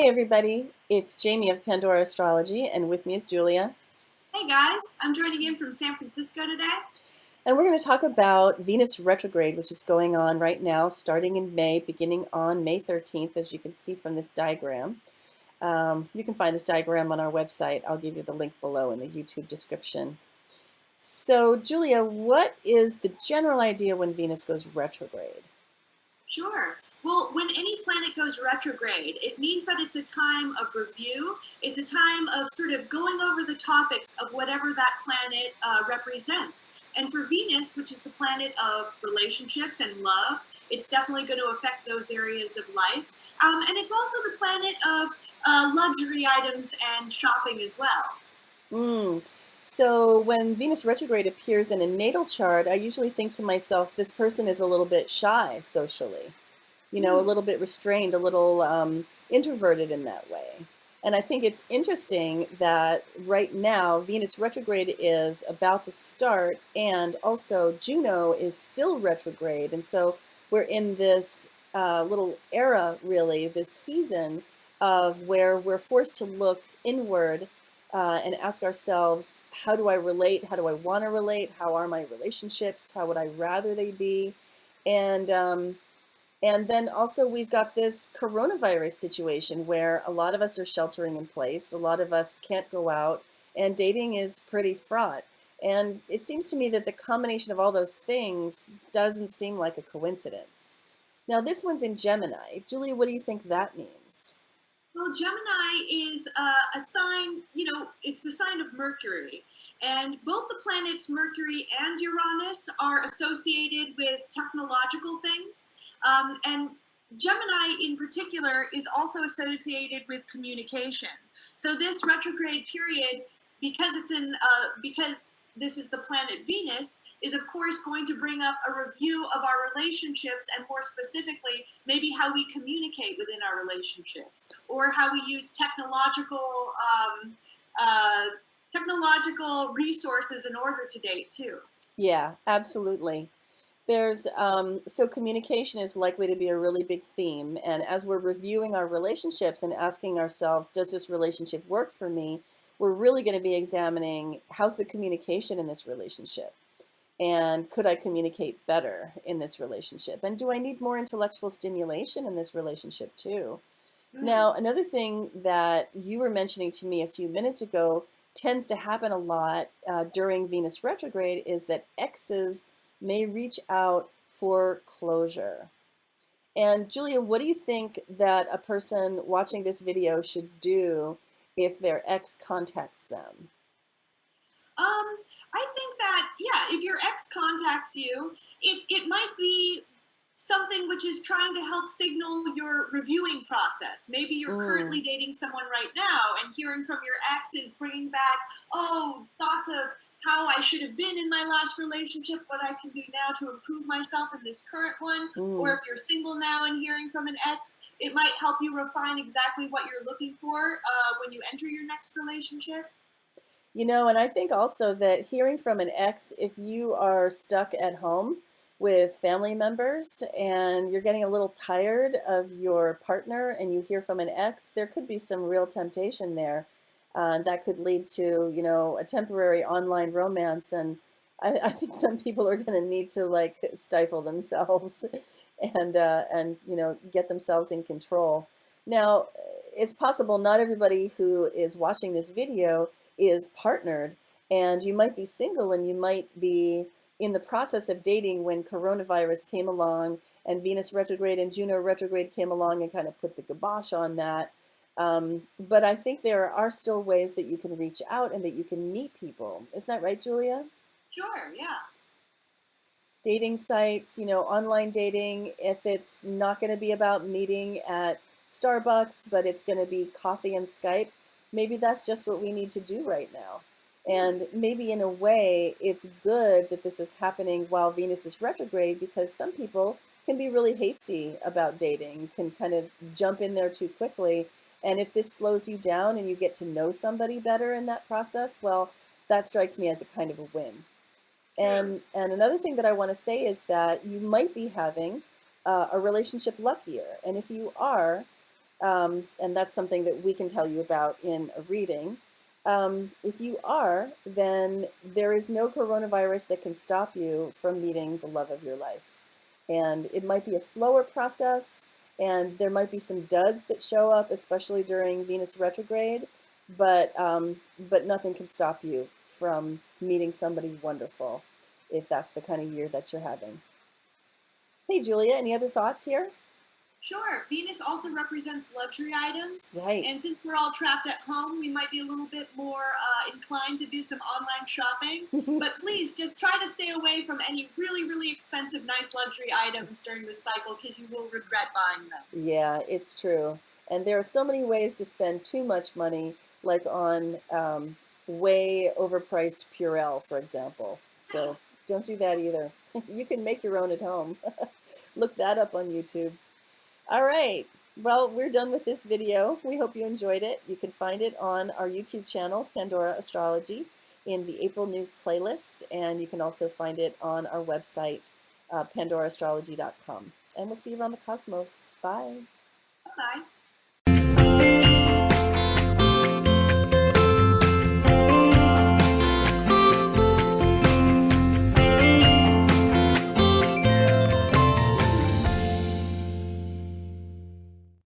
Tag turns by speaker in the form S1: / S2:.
S1: Hey everybody, it's Jamie of Pandora Astrology, and with me is Julia.
S2: Hey guys, I'm joining in from San Francisco today.
S1: And we're going to talk about Venus retrograde, which is going on right now, starting in May, beginning on May 13th, as you can see from this diagram. You can find this diagram on our website. I'll give you the link below in the YouTube description. So, Julia, what is the general idea when Venus goes retrograde?
S2: Sure. Well, when any planet goes retrograde, it means that it's a time of review. It's a time of sort of going over the topics of whatever that planet represents. And for Venus, which is the planet of relationships and love, it's definitely going to affect those areas of life. And it's also the planet of luxury items and shopping as well.
S1: Mm. So when Venus retrograde appears in a natal chart, I usually think to myself, this person is a little bit shy socially, a
S2: Hmm.
S1: little bit restrained, a little introverted in that way. And I think it's interesting that right now Venus retrograde is about to start, and also Juno is still retrograde. And so we're in this little era, really, this season of where we're forced to look inward and ask ourselves, how do I relate? How do I want to relate? How are my relationships? How would I rather they be? And and then also we've got this coronavirus situation where a lot of us are sheltering in place. A lot of us can't go out, and dating is pretty fraught. And it seems to me that the combination of all those things doesn't seem like a coincidence. Now, this one's in Gemini. Julia, what do you think that means?
S2: Well, Gemini is a sign, it's the sign of Mercury. And both the planets Mercury and Uranus are associated with technological things. And Gemini, in particular, is also associated with communication. So this retrograde period, because this is the planet Venus, is of course going to bring up a review of our relationships, and more specifically, maybe how we communicate within our relationships, or how we use um, uh, technological resources in order to date too.
S1: Yeah, absolutely. There's so communication is likely to be a really big theme. And as we're reviewing our relationships and asking ourselves, does this relationship work for me? We're really going to be examining how's the communication in this relationship? And could I communicate better in this relationship? And do I need more intellectual stimulation in this relationship too?
S2: Mm.
S1: Now, another thing that you were mentioning to me a few minutes ago tends to happen a lot during Venus retrograde is that exes may reach out for closure. And Julia, what do you think that a person watching this video should do if their ex contacts them?
S2: I think that, yeah, if your ex contacts you, it might be something which is trying to help signal your reviewing process. Maybe you're
S1: Mm,
S2: currently dating someone right now, and hearing from your ex is bringing back, oh, thoughts of how I should have been in my last relationship, what I can do now to improve myself in this current one. Or
S1: mm.
S2: if you're single now and hearing from an ex, it might help you refine exactly what you're looking for when you enter your next relationship.
S1: And I think also that hearing from an ex, if you are stuck at home with family members and you're getting a little tired of your partner and you hear from an ex, there could be some real temptation there. That could lead to, a temporary online romance. And I think some people are going to need to like stifle themselves and get themselves in control. Now, it's possible not everybody who is watching this video is partnered, and you might be single and you might be in the process of dating when coronavirus came along and Venus retrograde and Juno retrograde came along and kind of put the kibosh on that. But I think there are still ways that you can reach out and that you can meet people. Isn't that right, Julia?
S2: Sure, yeah.
S1: Dating sites, online dating, if it's not going to be about meeting at Starbucks, but it's going to be coffee and Skype, maybe that's just what we need to do right now.
S2: Hmm.
S1: And maybe in a way, it's good that this is happening while Venus is retrograde because some people can be really hasty about dating, can kind of jump in there too quickly. And if this slows you down and you get to know somebody better in that process, well, that strikes me as a kind of a win.
S2: True.
S1: And another thing that I want to say is that you might be having a relationship luck year, and if you are, And that's something that we can tell you about in a reading. If you are, then there is no coronavirus that can stop you from meeting the love of your life. And it might be a slower process, and there might be some duds that show up, especially during Venus retrograde, but nothing can stop you from meeting somebody wonderful if that's the kind of year that you're having. Hey, Julia, any other thoughts here?
S2: Sure. Venus also represents luxury items.
S1: Right.
S2: And since we're all trapped at home, we might be a little bit more inclined to do some online shopping. But please just try to stay away from any really, really expensive, nice luxury items during this cycle because you will regret buying them.
S1: Yeah, it's true. And there are so many ways to spend too much money, like on way overpriced Purell, for example. So don't do that either. You can make your own at home. Look that up on YouTube. All right. Well, we're done with this video. We hope you enjoyed it. You can find it on our YouTube channel, Pandora Astrology, in the April News playlist. And you can also find it on our website, pandoraastrology.com. And we'll see you around the cosmos. Bye.
S2: Bye-bye.